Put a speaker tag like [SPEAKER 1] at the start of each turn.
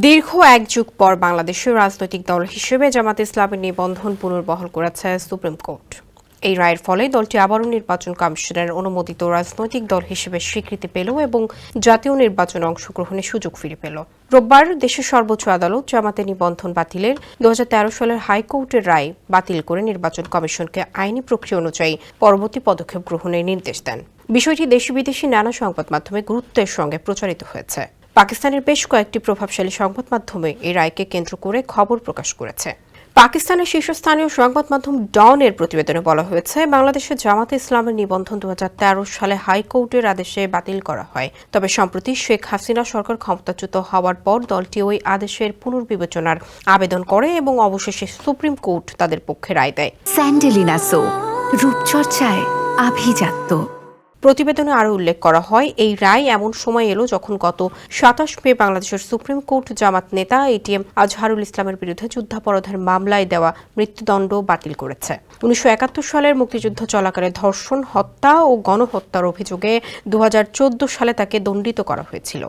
[SPEAKER 1] দীর্ঘ এক যুগ পর বাংলাদেশের রাজনৈতিক দল হিসেবে জামাত ইসলামের নিবন্ধন পুনর্বহাল করেছে সুপ্রিম কোর্ট। এই রায়ের ফলে দলটি আবারও নির্বাচন কমিশনের অনুমোদিত রাজনৈতিক দল হিসেবে স্বীকৃতি পেল এবং জাতীয় নির্বাচনে অংশগ্রহণের সুযোগ ফিরে পেল। রোববার দেশের সর্বোচ্চ আদালত জামাতের নিবন্ধন বাতিলের 2013 সালের হাইকোর্টের রায় বাতিল করে নির্বাচন কমিশনকে আইনি প্রক্রিয়া অনুযায়ী পরবর্তী পদক্ষেপ গ্রহণের নির্দেশ দেন। বিষয়টি দেশি বিদেশি নানা সংবাদ মাধ্যমে গুরুত্বের সঙ্গে প্রচারিত হয়েছে। পাকিস্তানের বেশ কয়েকটি প্রভাবশালী সংবাদ মাধ্যমে এই রায়কে কেন্দ্র করে খবর প্রকাশ করেছে। পাকিস্তানের শীর্ষস্থানীয় সংবাদ মাধ্যম ডনের প্রতিবেদনে বলা হয়েছে, বাংলাদেশের জামাতে ইসলামের নিবন্ধন 2013 সালে হাইকোর্টের আদেশে বাতিল করা হয়। তবে সম্প্রতি শেখ হাসিনা সরকার ক্ষমতাচ্যুত হওয়ার পর দলটি ওই আদেশের পুনর্বিবেচনার আবেদন করে এবং অবশেষে সুপ্রিম কোর্ট তাদের পক্ষে রায় দেয়।
[SPEAKER 2] স্যান্ডেলিনা সো, রূপচর্চায় আভিজাত্য।
[SPEAKER 1] প্রতিবেদনে আরও উল্লেখ করা হয়, এই রায় এমন সময় এলো যখন গত 27 মে বাংলাদেশের সুপ্রিম কোর্ট জামাত নেতা এটিএম আজহারুল ইসলামের বিরুদ্ধে যুদ্ধাপরাধের মামলায় দেওয়া মৃত্যুদণ্ড বাতিল করেছে। 1971 সালের মুক্তিযুদ্ধ চলাকালে ধর্ষণ, হত্যা ও গণহত্যার অভিযোগে 2014 সালে তাকে দণ্ডিত করা হয়েছিল।